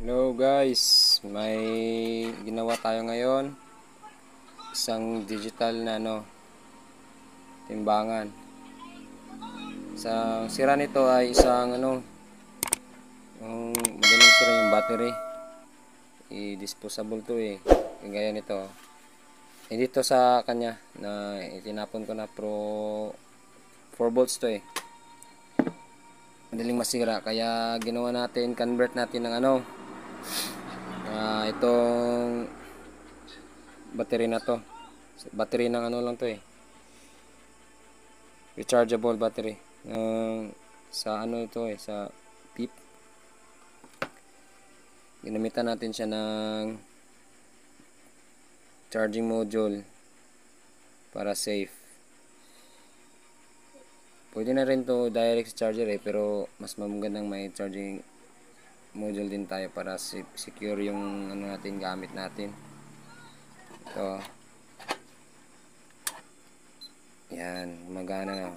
Hello guys, may ginawa tayo ngayon, isang digital na timbangan. Sa sira nito ay isang yung madaling sira yung battery. I-disposable to gaya nito. Dito sa kanya na itinapon ko na pro 4 volts to madaling masira, kaya ginawa natin, convert natin ng itong battery na to. Battery ng lang to rechargeable battery. Sa ito sa PIP. Ginamitan natin siya ng charging module para safe. Pwede na rin to direct charger pero mas magandang may charging module din tayo para secure yung natin, gamit natin. Ito. Yan, magana na.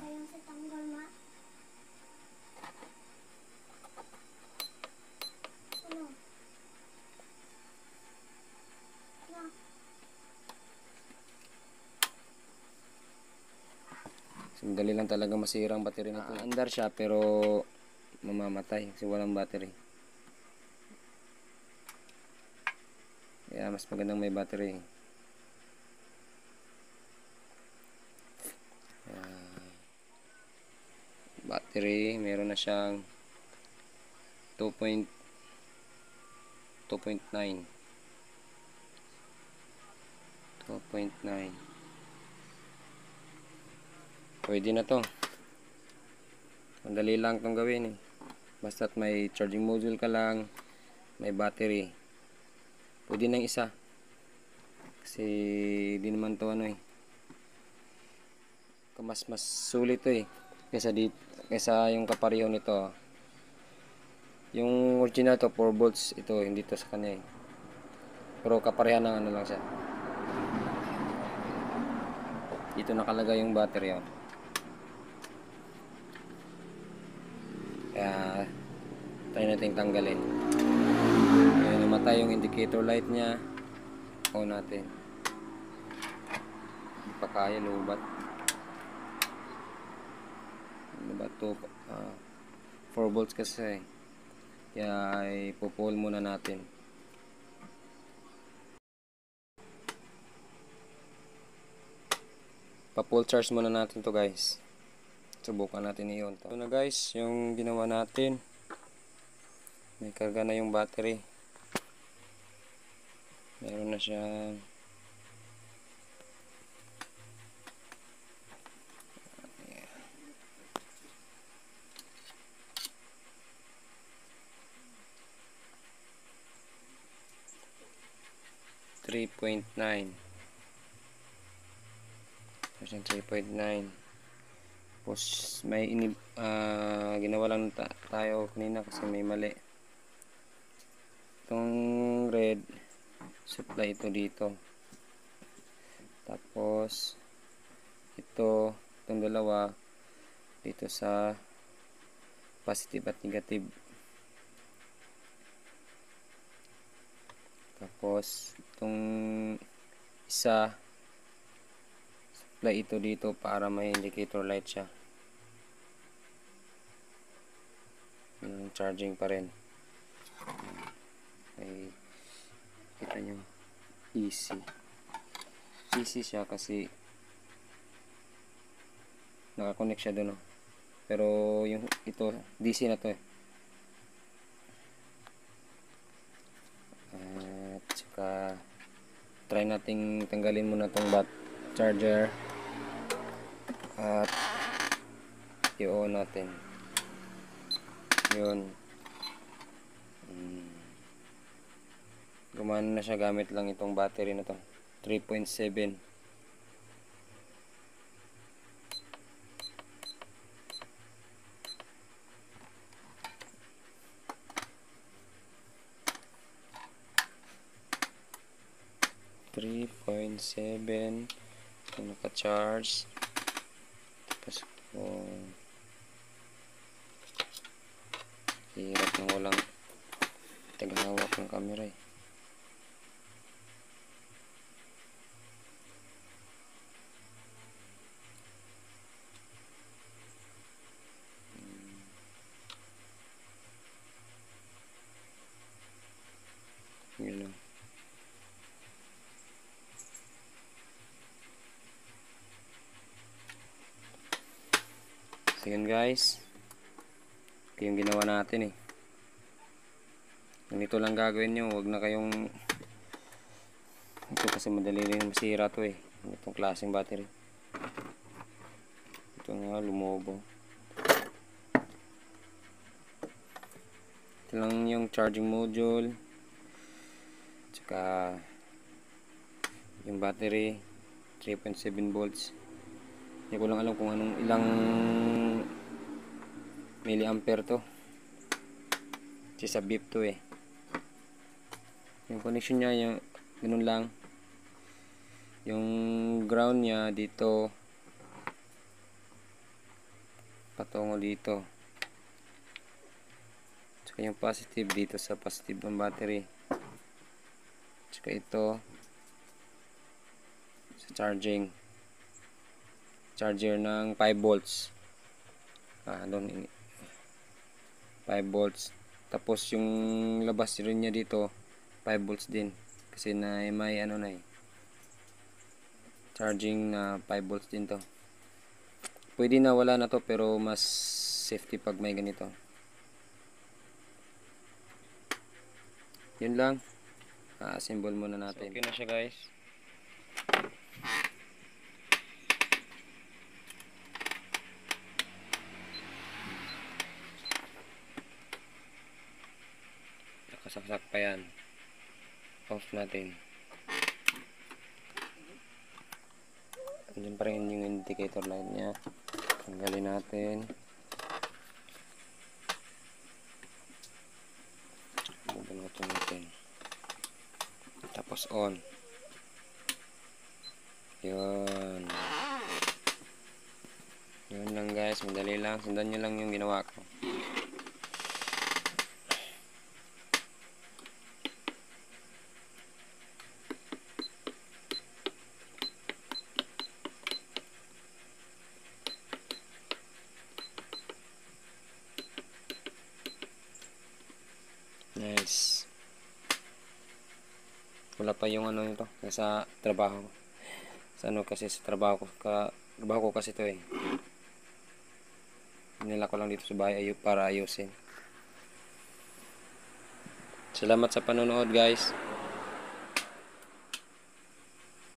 Sandali lang talaga masira ang battery nito. Andar siya pero mamamatay kasi walang battery. Kaya mas magandang may battery. Battery, meron na siyang 2.9. Pwede na to. Madali lang itong gawin basta't may charging module ka lang, may battery. Pwede na isa. Kasi di naman to mas sulit to kaysa yung kapareho nito. Yung original to 4 volts, ito hindi to sa kanya pero kaparehan ng lang siya. Dito nakalagay yung battery Kaya try natin tanggalin. Kaya namatay yung indicator light niya. On natin. Hindi pa kaya, lubat. Lubat to 4 volts kasi kaya ipo-pull muna natin. Pa-full charge muna natin to guys. Subukan natin iyon. Ito na guys, yung ginawa natin. May karga na yung battery. Meron na siyang 3.9. 3.9. Tapos may ginawa lang tayo kanina kasi may mali. Itong red supply ito dito. Tapos itong dalawa dito sa positive at negative. Tapos itong isa supply ito dito para may indicator light siya. Charging pa rin. Ay, kita nyo, easy siya kasi nakakonect siya doon pero yung ito DC na to at saka try nating tanggalin muna tong charger at i-on natin yun. Gumana na siya gamit lang itong battery na to 3.7. Naka-charge. Tapos hirap na walang Tagahawak ng camera eh. Yun lang. So yun guys, ito yung ginawa natin eh. Ganito lang gagawin nyo, wag na kayong ito kasi madali rin masira to eh, itong klaseng battery. Ito nga lumobo. Ito lang yung charging module, tsaka yung battery 3.7 volts. Hindi ko lang alam kung anong ilang milliampere to kasi sa beep to eh. Yung connection nya yung ganun lang, yung ground nya dito patungo dito, tsaka yung positive dito sa positive ng battery, tsaka ito sa charger ng 5 volts. Doon 5 volts. Tapos yung labas rin niya dito 5 volts din kasi na may ano na eh, charging na 5 volts din to. Pwede na wala na to pero mas safety pag may ganito. Yun lang. Assemble muna natin. So, okay na siya guys. Nakasaksak pa yan. Off natin. Andyan pa rin yung indicator light nya. Tanggalin natin. Bubunutin natin. Tapos on. Yun. Yun lang guys. Madali lang. Sundan nyo lang yung ginawa ko. Nice. Wala pa yung ano nito sa trabaho. Sa ano kasi sa trabaho ko kasi to eh. Nila ko lang dito sa bahay para ayusin. Salamat sa panonood guys.